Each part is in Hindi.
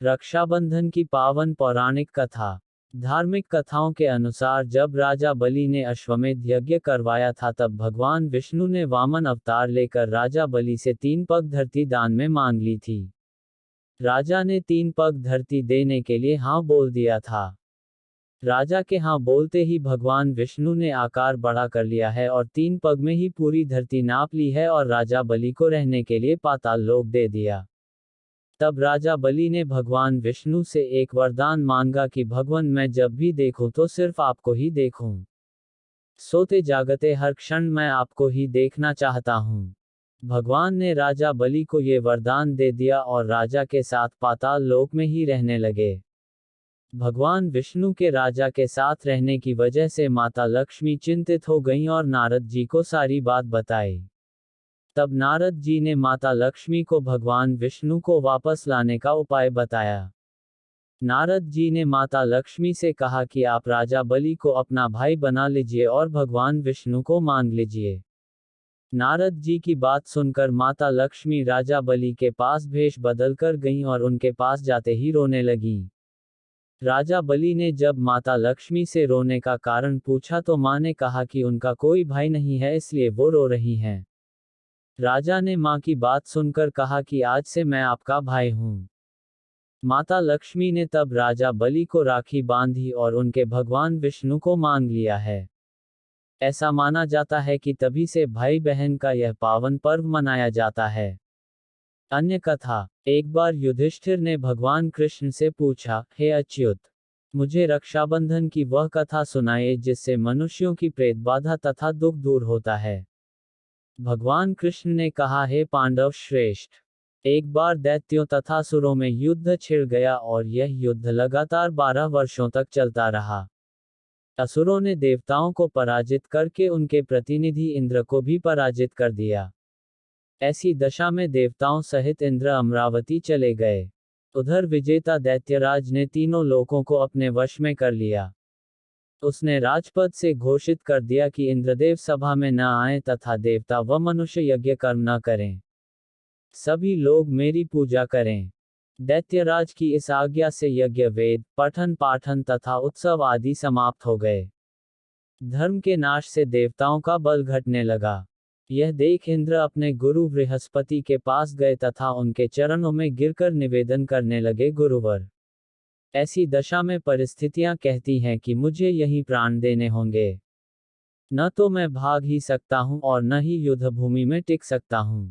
रक्षाबंधन की पावन पौराणिक कथा। धार्मिक कथाओं के अनुसार जब राजा बलि ने अश्वमेध यज्ञ करवाया था तब भगवान विष्णु ने वामन अवतार लेकर राजा बलि से 3 पग धरती दान में मांग ली थी। राजा ने 3 पग धरती देने के लिए हाँ बोल दिया था। राजा के हाँ बोलते ही भगवान विष्णु ने आकार बड़ा कर लिया है और 3 पग में ही पूरी धरती नाप ली है और राजा बलि को रहने के लिए पाताल लोक दे दिया। तब राजा बलि ने भगवान विष्णु से एक वरदान मांगा कि भगवान मैं जब भी देखूं तो सिर्फ आपको ही देखूं। सोते जागते हर क्षण मैं आपको ही देखना चाहता हूं। भगवान ने राजा बलि को ये वरदान दे दिया और राजा के साथ पाताल लोक में ही रहने लगे। भगवान विष्णु के राजा के साथ रहने की वजह से माता लक्ष्मी चिंतित हो गईं और नारद जी को सारी बात बताई। तब नारद जी ने माता लक्ष्मी को भगवान विष्णु को वापस लाने का उपाय बताया। नारद जी ने माता लक्ष्मी से कहा कि आप राजा बलि को अपना भाई बना लीजिए और भगवान विष्णु को मान लीजिए। नारद जी की बात सुनकर माता लक्ष्मी राजा बलि के पास भेष बदलकर गईं और उनके पास जाते ही रोने लगीं। राजा बलि ने जब माता लक्ष्मी से रोने का कारण पूछा तो मां ने कहा कि उनका कोई भाई नहीं है इसलिए वो रो रही हैं। राजा ने मां की बात सुनकर कहा कि आज से मैं आपका भाई हूं। माता लक्ष्मी ने तब राजा बलि को राखी बांधी और उनके भगवान विष्णु को मांग लिया है। ऐसा माना जाता है कि तभी से भाई बहन का यह पावन पर्व मनाया जाता है। अन्य कथा। एक बार युधिष्ठिर ने भगवान कृष्ण से पूछा, हे अच्युत, मुझे रक्षाबंधन की वह कथा सुनाइए जिससे मनुष्यों की प्रेत बाधा तथा दुख दूर होता है। भगवान कृष्ण ने कहा, हे पांडव श्रेष्ठ, एक बार दैत्यों तथा असुरों में युद्ध छिड़ गया और यह युद्ध लगातार 12 वर्षों तक चलता रहा। असुरों ने देवताओं को पराजित करके उनके प्रतिनिधि इंद्र को भी पराजित कर दिया। ऐसी दशा में देवताओं सहित इंद्र अमरावती चले गए। उधर विजेता दैत्यराज ने तीनों लोकों को अपने वश में कर लिया। उसने राजपद से घोषित कर दिया कि इंद्रदेव सभा में न आए तथा देवता व मनुष्य यज्ञ कर्म न करें। सभी लोग मेरी पूजा करें। दैत्यराज की इस आज्ञा से यज्ञ वेद पठन पाठन तथा उत्सव आदि समाप्त हो गए। धर्म के नाश से देवताओं का बल घटने लगा। यह देख इंद्र अपने गुरु बृहस्पति के पास गए तथा उनके चरणों में गिरकर निवेदन करने लगे, गुरुवर, ऐसी दशा में परिस्थितियां कहती हैं कि मुझे यहीं प्राण देने होंगे। न तो मैं भाग ही सकता हूं और न ही युद्ध भूमि में टिक सकता हूं।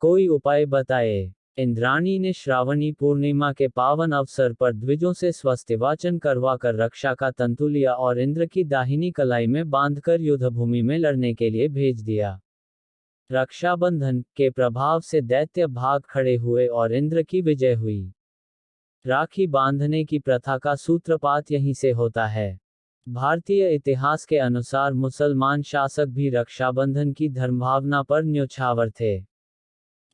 कोई उपाय बताए। इंद्राणी ने श्रावणी पूर्णिमा के पावन अवसर पर द्विजों से स्वस्तिवाचन करवाकर रक्षा का तंतु लिया और इंद्र की दाहिनी कलाई में बांधकर युद्ध भूमि में लड़ने के लिए भेज दिया। रक्षाबंधन के प्रभाव से दैत्य भाग खड़े हुए और इंद्र की विजय हुई। राखी बांधने की प्रथा का सूत्रपात यहीं से होता है। भारतीय इतिहास के अनुसार मुसलमान शासक भी रक्षाबंधन की धर्मभावना पर न्योछावर थे।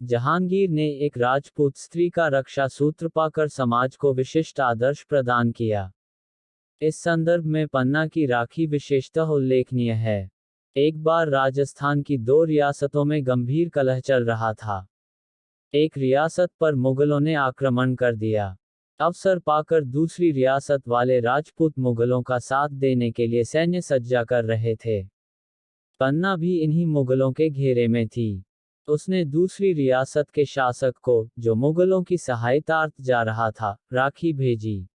जहांगीर ने एक राजपूत स्त्री का रक्षा सूत्र पाकर समाज को विशिष्ट आदर्श प्रदान किया। इस संदर्भ में पन्ना की राखी विशेषतः उल्लेखनीय है। एक बार राजस्थान की 2 रियासतों में गंभीर कलह चल रहा था। एक रियासत पर मुगलों ने आक्रमण कर दिया। अवसर पाकर दूसरी रियासत वाले राजपूत मुगलों का साथ देने के लिए सैन्य सज्जा कर रहे थे। पन्ना भी इन्हीं मुगलों के घेरे में थी। उसने दूसरी रियासत के शासक को, जो मुगलों की सहायतार्थ जा रहा था, राखी भेजी।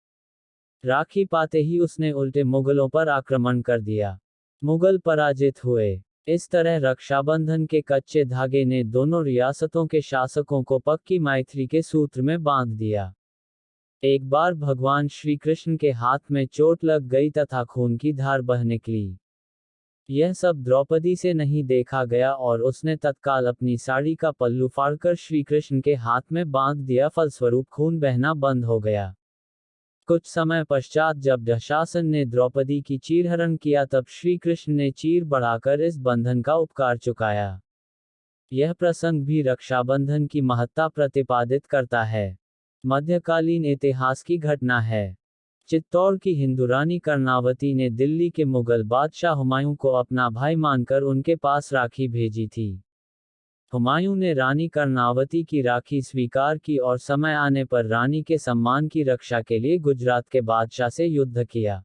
राखी पाते ही उसने उल्टे मुगलों पर आक्रमण कर दिया। मुगल पराजित हुए। इस तरह रक्षाबंधन के कच्चे धागे ने दोनों रियासतों के शासकों को पक्की मैत्री के सूत्र में बांध दिया। एक बार भगवान श्री कृष्ण के हाथ में चोट लग गई तथा खून की धार बह निकली। यह सब द्रौपदी से नहीं देखा गया और उसने तत्काल अपनी साड़ी का पल्लू फाड़कर श्री कृष्ण के हाथ में बांध दिया, फलस्वरूप खून बहना बंद हो गया। कुछ समय पश्चात जब दुशासन ने द्रौपदी की चीरहरण किया तब श्री कृष्ण ने चीर बढ़ाकर इस बंधन का उपकार चुकाया। यह प्रसंग भी रक्षाबंधन की महत्ता प्रतिपादित करता है। मध्यकालीन इतिहास की घटना है। चित्तौड़ की हिंदू रानी कर्णावती ने दिल्ली के मुगल बादशाह हुमायूं को अपना भाई मानकर उनके पास राखी भेजी थी। हुमायूं ने रानी कर्णावती की राखी स्वीकार की और समय आने पर रानी के सम्मान की रक्षा के लिए गुजरात के बादशाह से युद्ध किया।